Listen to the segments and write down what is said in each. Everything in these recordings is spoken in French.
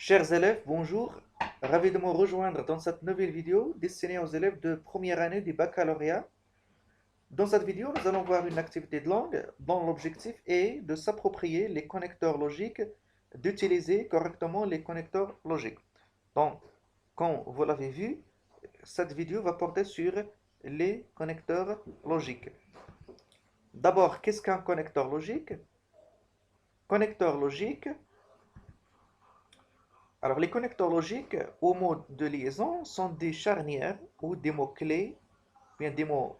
Chers élèves, bonjour. Ravi de me rejoindre dans cette nouvelle vidéo destinée aux élèves de première année du baccalauréat. Dans cette vidéo, nous allons voir une activité de langue dont l'objectif est de s'approprier les connecteurs logiques, d'utiliser correctement les connecteurs logiques. Donc, comme vous l'avez vu, cette vidéo va porter sur les connecteurs logiques. D'abord, qu'est-ce qu'un connecteur logique? Connecteur logique. Alors, les connecteurs logiques au mode de liaison sont des charnières ou des mots-clés, bien des mots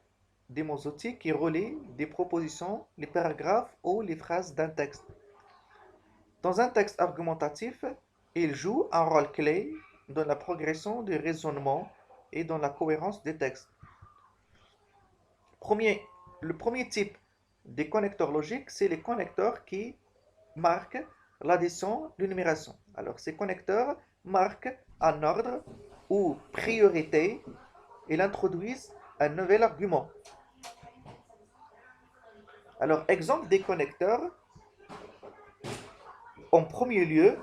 outils qui relient des propositions, les paragraphes ou les phrases d'un texte. Dans un texte argumentatif, ils jouent un rôle clé dans la progression du raisonnement et dans la cohérence des textes. Premier, le premier type des connecteurs logiques, c'est les connecteurs qui marquent l'addition, l'énumération. Alors, ces connecteurs marquent un ordre ou priorité. Ils introduisent un nouvel argument. Alors, exemple des connecteurs. En premier lieu,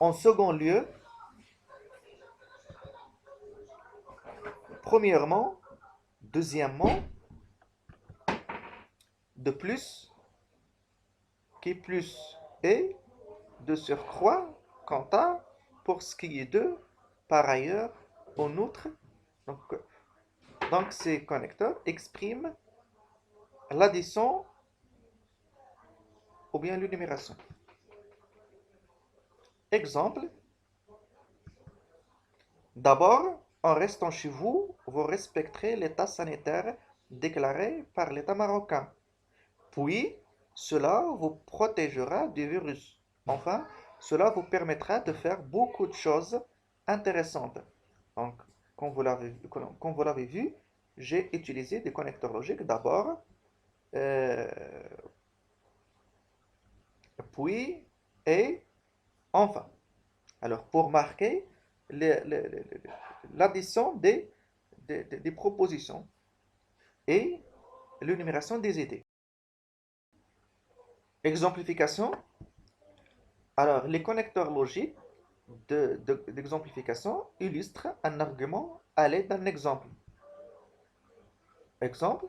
en second lieu, premièrement, deuxièmement, de plus, qui plus est, de surcroît, quant à, pour ce qui est de, par ailleurs, en outre. Donc, donc ces connecteurs expriment l'addition ou bien l'énumération. Exemple, d'abord, en restant chez vous, vous respecterez l'état sanitaire déclaré par l'État marocain. Puis, cela vous protégera du virus. Enfin, cela vous permettra de faire beaucoup de choses intéressantes. Donc, comme vous l'avez vu, j'ai utilisé des connecteurs logiques d'abord, euh, puis et enfin. Alors, pour marquer l'addition des propositions et l'énumération des idées. Exemplification. Alors, les connecteurs logiques d'exemplification illustrent un argument à l'aide d'un exemple. Exemple,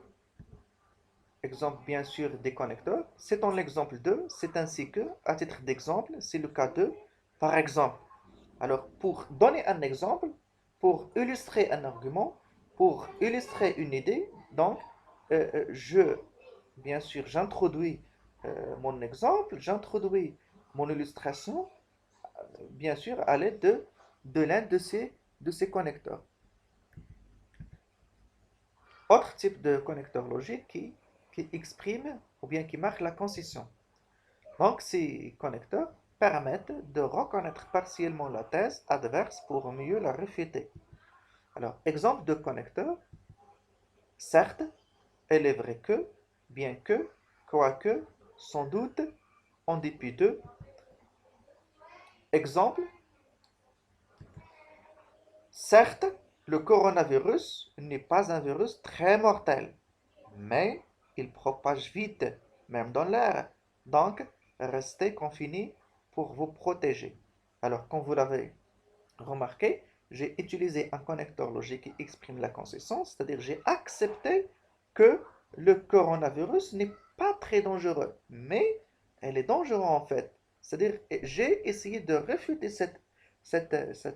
exemple bien sûr des connecteurs. C'est en l'exemple 2, c'est ainsi que, à titre d'exemple, c'est le cas de, par exemple. Alors, pour donner un exemple, pour illustrer un argument, pour illustrer une idée, donc, bien sûr, j'introduis mon exemple, j'introduis mon illustration, bien sûr, à l'aide de l'un de ces connecteurs. Autre type de connecteur logique qui exprime ou bien qui marque la concision. Donc, ces connecteurs permettent de reconnaître partiellement la thèse adverse pour mieux la réfuter. Alors, exemple de connecteur, certes, elle est vrai que, bien que, quoique, sans doute, en dépit de. Exemple, certes, le coronavirus n'est pas un virus très mortel, mais il propage vite, même dans l'air. Donc, restez confinés pour vous protéger. Alors, comme vous l'avez remarqué, j'ai utilisé un connecteur logique qui exprime la conscience, c'est-à-dire j'ai accepté que le coronavirus n'est pas très dangereux, mais elle est dangereuse en fait. C'est-à-dire j'ai essayé de réfuter cette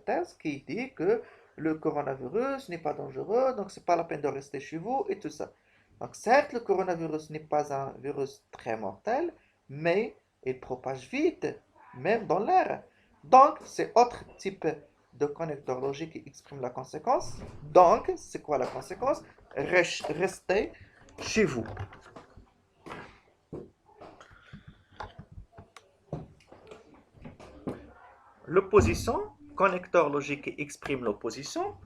thèse qui dit que le coronavirus n'est pas dangereux, donc c'est pas la peine de rester chez vous et tout ça. Donc certes, le coronavirus n'est pas un virus très mortel, mais il propage vite, même dans l'air. Donc c'est autre type de connecteur logique qui exprime la conséquence. Donc, c'est quoi la conséquence? Restez chez vous. L'opposition, connecteur logique qui exprime l'opposition.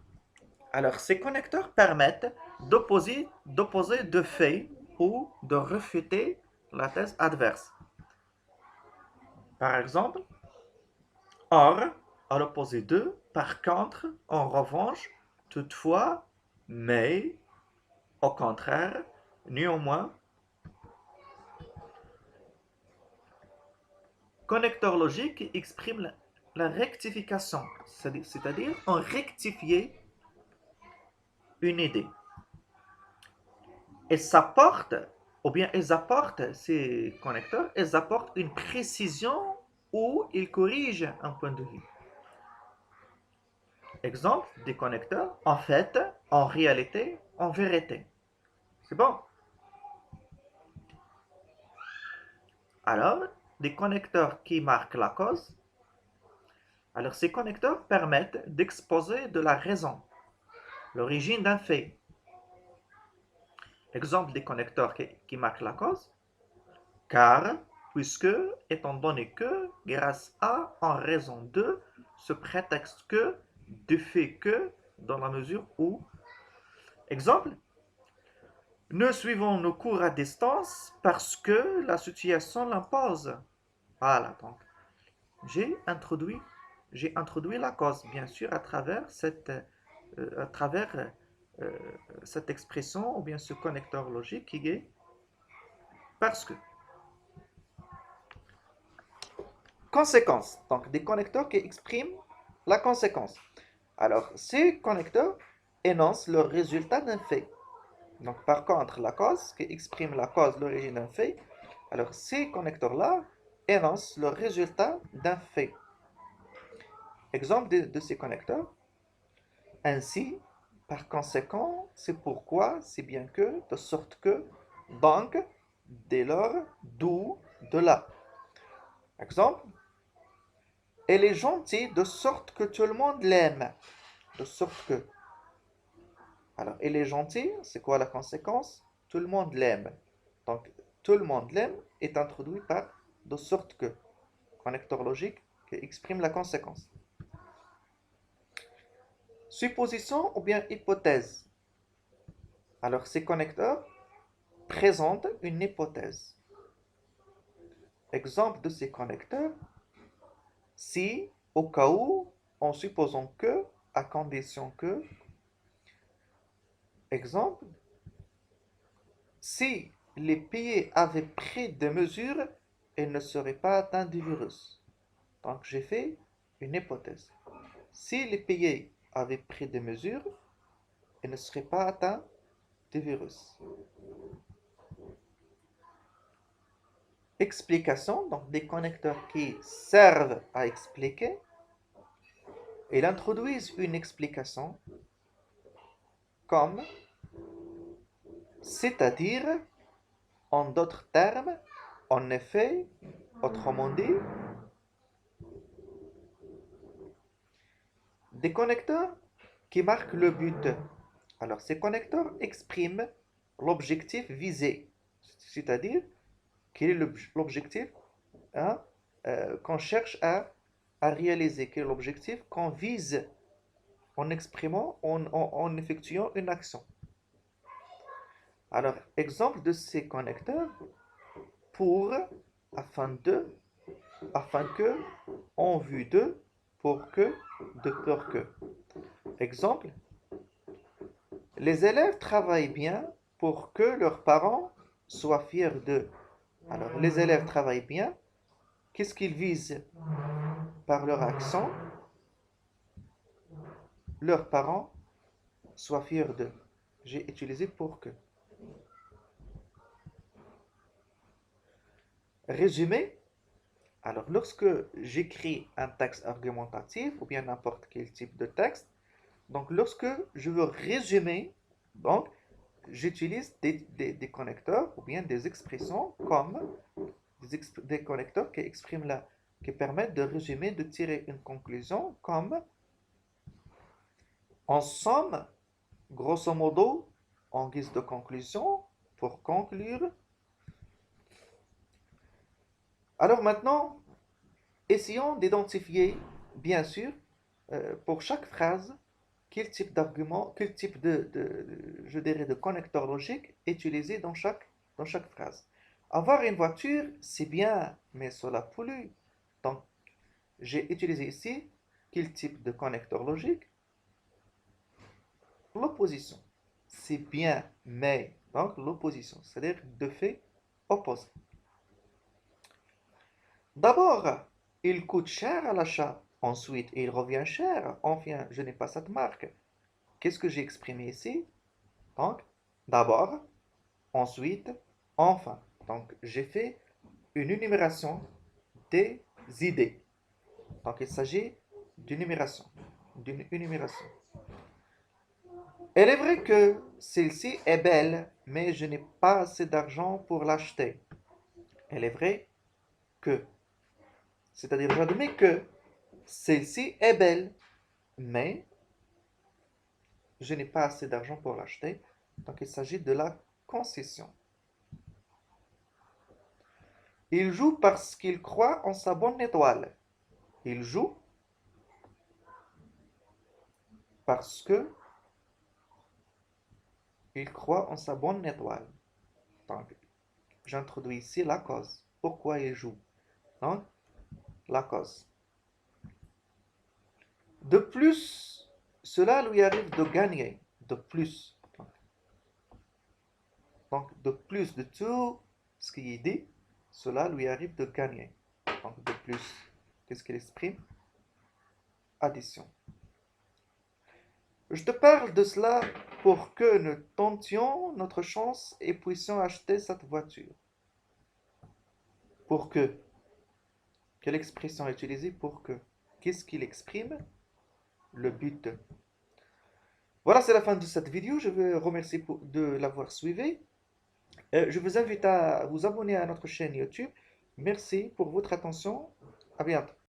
Alors, ces connecteurs permettent d'opposer deux faits ou de réfuter la thèse adverse. Par exemple, or, à l'opposé de, par contre, en revanche, toutefois, mais, au contraire, néanmoins, Connecteur logique qui exprime la rectification, c'est-à-dire on rectifier une idée. Et ça porte, ou bien ils apportent, ces connecteurs, ils apportent une précision ou ils corrigent un point de vue. Exemple des connecteurs, en fait, en réalité, en vérité. C'est bon. Alors, des connecteurs qui marquent la cause. Alors, ces connecteurs permettent d'exposer de la raison, l'origine d'un fait. Exemple des connecteurs qui marquent la cause. Car, puisque, étant donné que, grâce à, en raison de, ce prétexte que, du fait que, dans la mesure où. Exemple, nous suivons nos cours à distance parce que la situation l'impose. Voilà, donc j'ai introduit, j'ai introduit la cause, bien sûr, à travers euh, cette expression ou bien ce connecteur logique qui est parce que. Conséquence, donc des connecteurs qui expriment la conséquence. Alors, ces connecteurs énoncent le résultat d'un fait. Donc, par contre, la cause qui exprime la cause, l'origine d'un fait, alors ces connecteurs-là énoncent le résultat d'un fait. Exemple de ces connecteurs. Ainsi, par conséquent, c'est pourquoi, c'est bien que, de sorte que, donc, dès lors, d'où, de là. Exemple, elle est gentille de sorte que tout le monde l'aime. De sorte que. Alors, elle est gentille, c'est quoi la conséquence? Tout le monde l'aime. Donc, tout le monde l'aime est introduit par de sorte que. Connecteur logique qui exprime la conséquence. Supposition ou bien hypothèse. Alors, ces connecteurs présentent une hypothèse. Exemple de ces connecteurs, si, au cas où, en supposant que, à condition que. Exemple, si les pays avaient pris des mesures, ils ne seraient pas atteints du virus. Donc j'ai fait une hypothèse. Si les pays avaient pris des mesures, ils ne seraient pas atteints du virus. Explication, donc des connecteurs qui servent à expliquer. Ils introduisent une explication comme, c'est-à-dire, en d'autres termes, en effet, autrement dit, des connecteurs qui marquent le but. Alors, ces connecteurs expriment l'objectif visé, c'est-à-dire quel est l'objectif hein, qu'on cherche à réaliser, quel est l'objectif qu'on vise en exprimant, en effectuant une action. Alors, exemple de ces connecteurs, pour, afin de, afin que, en vue de, pour que, de peur que. Exemple, les élèves travaillent bien pour que leurs parents soient fiers d'eux. Alors, les élèves travaillent bien. Qu'est-ce qu'ils visent par leur action? Leurs parents soient fiers d'eux. J'ai utilisé pour que. Résumé. Alors, lorsque j'écris un texte argumentatif ou bien n'importe quel type de texte, donc lorsque je veux résumer, donc j'utilise des connecteurs ou bien des expressions comme des connecteurs qui expriment qui permettent de résumer, de tirer une conclusion comme en somme, grosso modo, en guise de conclusion, pour conclure. Alors maintenant, essayons d'identifier, bien sûr, pour chaque phrase, quel type d'argument, quel type je dirais, de connecteur logique est utilisé dans chaque phrase. Avoir une voiture, c'est bien, mais cela pollue. Donc, j'ai utilisé ici quel type de connecteur logique? L'opposition. C'est bien, mais. Donc, l'opposition, c'est-à-dire deux faits opposés. D'abord, il coûte cher à l'achat. Ensuite, il revient cher. Enfin, je n'ai pas cette marque. Qu'est-ce que j'ai exprimé ici? Donc, d'abord, ensuite, enfin. Donc, j'ai fait une énumération des idées. Donc, il s'agit d'une énumération. D'une énumération. Il est vrai que celle-ci est belle, mais je n'ai pas assez d'argent pour l'acheter. Il est vrai que, c'est-à-dire j'admets que celle-ci est belle, mais je n'ai pas assez d'argent pour l'acheter. Donc il s'agit de la concession. Il joue parce qu'il croit en sa bonne étoile. Il joue parce que il croit en sa bonne étoile. Donc j'introduis ici la cause. Pourquoi il joue? Donc la cause. De plus, cela lui arrive de gagner. De plus. Donc, de plus de tout ce qui est dit, cela lui arrive de gagner. Donc, de plus, qu'est-ce qu'il exprime? Addition. Je te parle de cela pour que nous tentions notre chance et puissions acheter cette voiture. Pour que. Quelle expression est utilisée pour que? Qu'est-ce qu'il exprime? Le but. Voilà, c'est la fin de cette vidéo. Je vous remercie de l'avoir suivi. Je vous invite à vous abonner à notre chaîne YouTube. Merci pour votre attention. À bientôt.